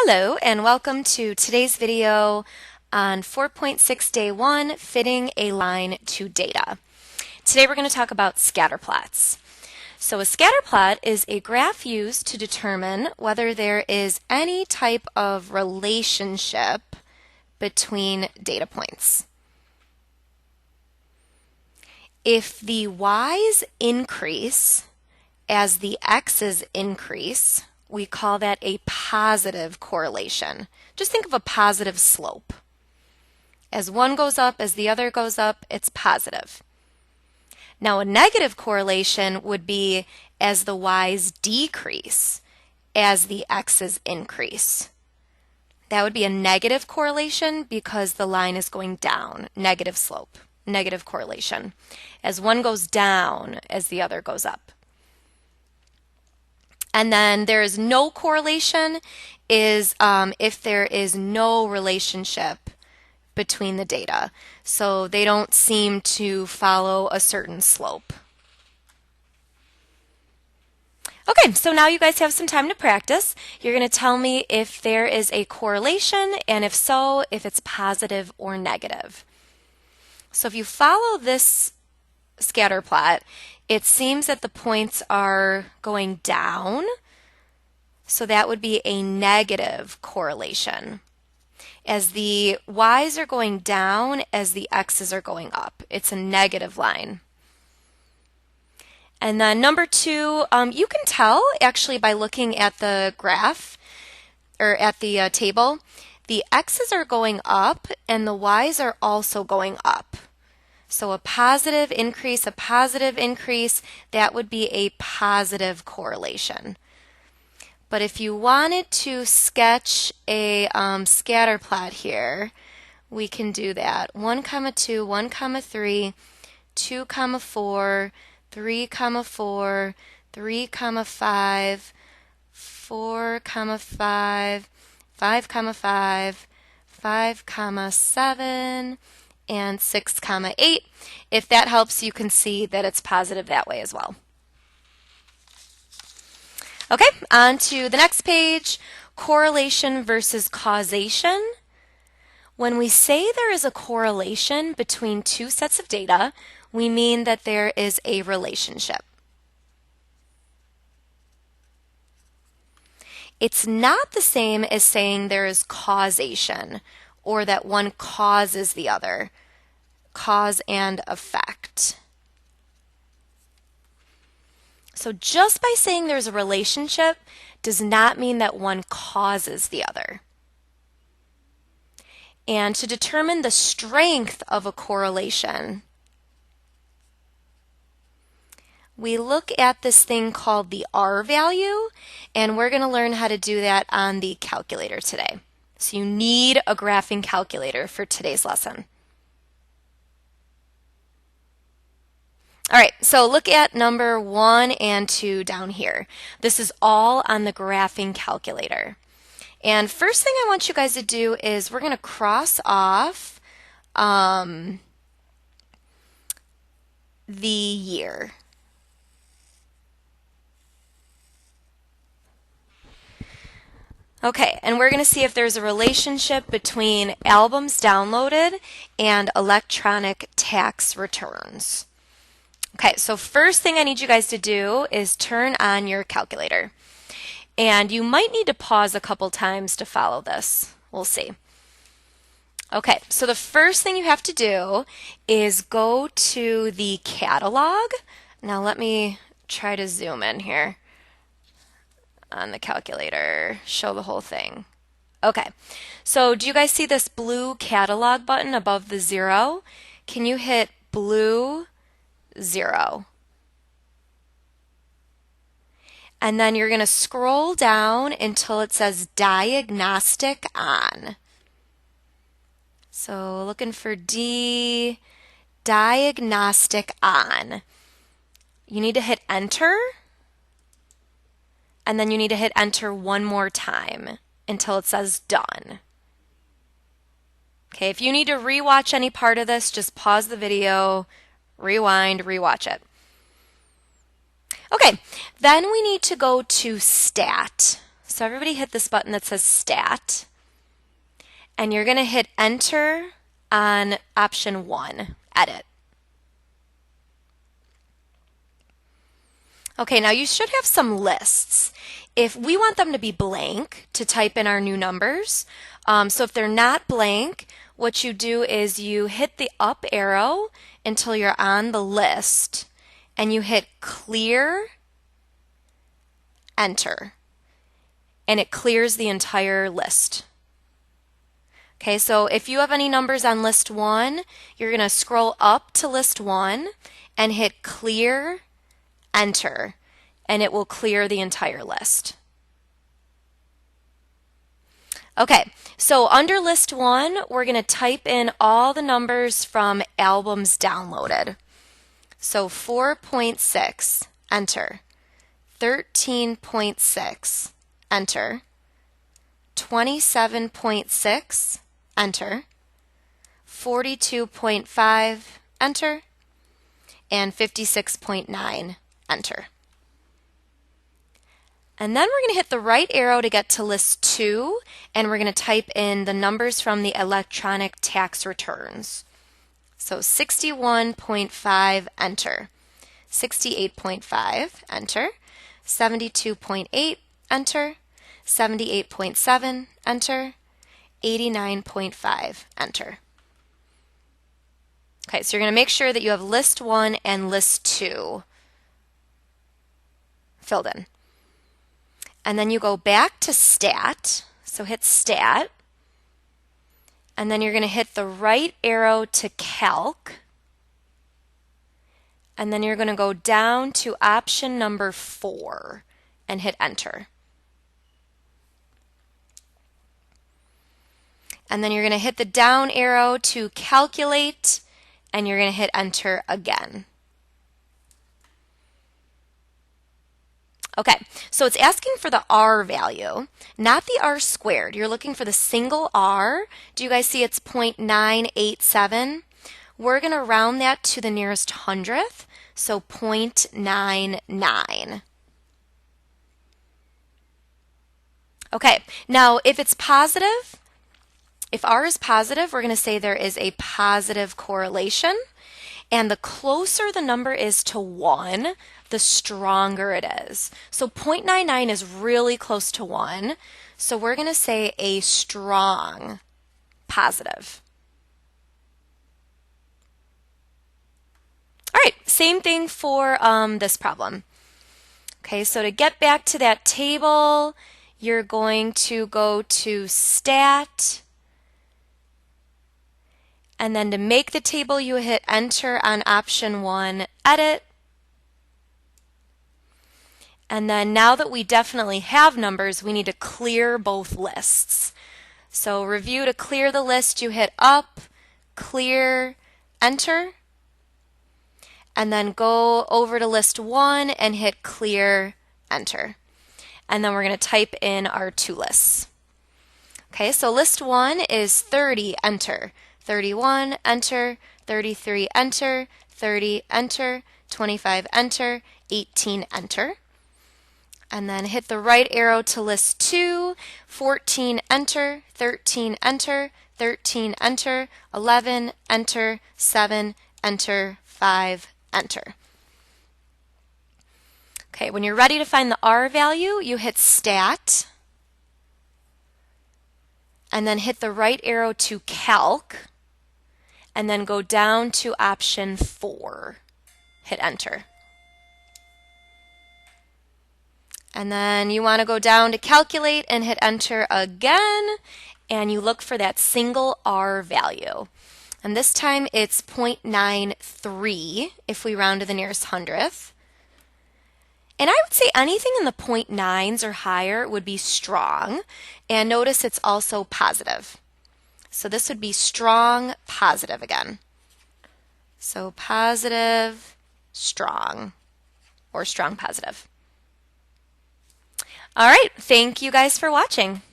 Hello and welcome to today's video on 4.6 Day 1, Fitting a Line to Data. Today we're going to talk about scatter plots. So a scatter plot is a graph used to determine whether there is any type of relationship between data points. If the y's increase as the x's increase, we call that a positive correlation. Just think of a positive slope. As one goes up, as the other goes up, it's positive. Now a negative correlation would be as the y's decrease, as the x's increase. That would be a negative correlation because the line is going down, negative slope, negative correlation. As one goes down, as the other goes up. And then there is no correlation is if there is no relationship between the data. So they don't seem to follow a certain slope. Okay, so now you guys have some time to practice. You're going to tell me if there is a correlation, and if so, if it's positive or negative. So if you follow this scatter plot, it seems that the points are going down, so that would be a negative correlation. As the y's are going down, as the x's are going up, it's a negative line. And then number 2, you can tell actually by looking at the graph, or at the table, the x's are going up and the y's are also going up. So a positive increase, that would be a positive correlation. But if you wanted to sketch a scatter plot here, we can do that. 1, 2, 1, 3, 2, 4, 3, 4, 3, 5, 4, 5, 5, 5, 5, 7, and 6, 8. If that helps, you can see that it's positive that way as well. Okay, on to the next page, correlation versus causation. When we say there is a correlation between two sets of data, we mean that there is a relationship. It's not the same as saying there is causation, or that one causes the other. Cause and effect. So just by saying there's a relationship does not mean that one causes the other. And to determine the strength of a correlation, we look at this thing called the R value, and we're going to learn how to do that on the calculator today. So you need a graphing calculator for today's lesson. All right, so look at number 1 and 2 down here. This is all on the graphing calculator. And first thing I want you guys to do is we're going to cross off the year. Okay, and we're going to see if there's a relationship between albums downloaded and electronic tax returns. Okay, so first thing I need you guys to do is turn on your calculator. And you might need to pause a couple times to follow this. We'll see. Okay, so the first thing you have to do is go to the catalog. Now let me try to zoom in here on the calculator, show the whole thing. Okay, so do you guys see this blue catalog button above the 0? Can you hit blue 0? And then you're going to scroll down until it says diagnostic on. So looking for D, diagnostic on. You need to hit enter, and then you need to hit enter one more time until it says done. Okay, if you need to rewatch any part of this, just pause the video, rewind, rewatch it. Okay, then we need to go to stat. So everybody hit this button that says Stat, and you're going to hit Enter on option 1, Edit. Okay, now you should have some lists. If we want them to be blank to type in our new numbers, so if they're not blank, what you do is you hit the up arrow until you're on the list, and you hit Clear, Enter, and it clears the entire list. Okay, so if you have any numbers on list 1, you're going to scroll up to list 1 and hit Clear, Enter, and it will clear the entire list. Okay, so under list 1, we're going to type in all the numbers from albums downloaded. So 4.6, enter. 13.6, enter. 27.6, enter. 42.5, enter. And 56.9, enter. And then we're going to hit the right arrow to get to list 2, and we're going to type in the numbers from the electronic tax returns. So 61.5, enter. 68.5, enter. 72.8, enter. 78.7, enter. 89.5, enter. Okay, so you're going to make sure that you have list 1 and list 2 filled in. And then you go back to Stat, so hit Stat, and then you're going to hit the right arrow to Calc, and then you're going to go down to option number 4 and hit Enter. And then you're going to hit the down arrow to Calculate, and you're going to hit Enter again. Okay, so it's asking for the R value, not the R squared. You're looking for the single R. Do you guys see it's 0.987? We're going to round that to the nearest hundredth, so 0.99. Okay, now if it's positive, if R is positive, we're going to say there is a positive correlation. And the closer the number is to 1, the stronger it is. So 0.99 is really close to 1. So we're going to say a strong positive. All right, same thing for this problem. Okay, so to get back to that table, you're going to go to Stat. And then to make the table, you hit Enter on option 1, Edit. And then now that we definitely have numbers, we need to clear both lists. So review, to clear the list, you hit Up, Clear, Enter. And then go over to list 1 and hit Clear, Enter. And then we're going to type in our 2 lists. Okay, so list 1 is 30, enter. 31, enter. 33, enter. 30, enter. 25, enter. 18, enter. And then hit the right arrow to list 2. 14, enter. 13, enter. 13, enter. 11, enter. 7, enter. 5, enter. Okay, when you're ready to find the R value, you hit Stat, and then hit the right arrow to Calc, and then go down to option 4. Hit Enter. And then you want to go down to Calculate and hit Enter again, and you look for that single R value. And this time it's 0.93 if we round to the nearest hundredth. And I would say anything in the 0.9s or higher would be strong. And notice it's also positive. So this would be strong, positive again. So positive, strong, or strong positive. All right, thank you guys for watching.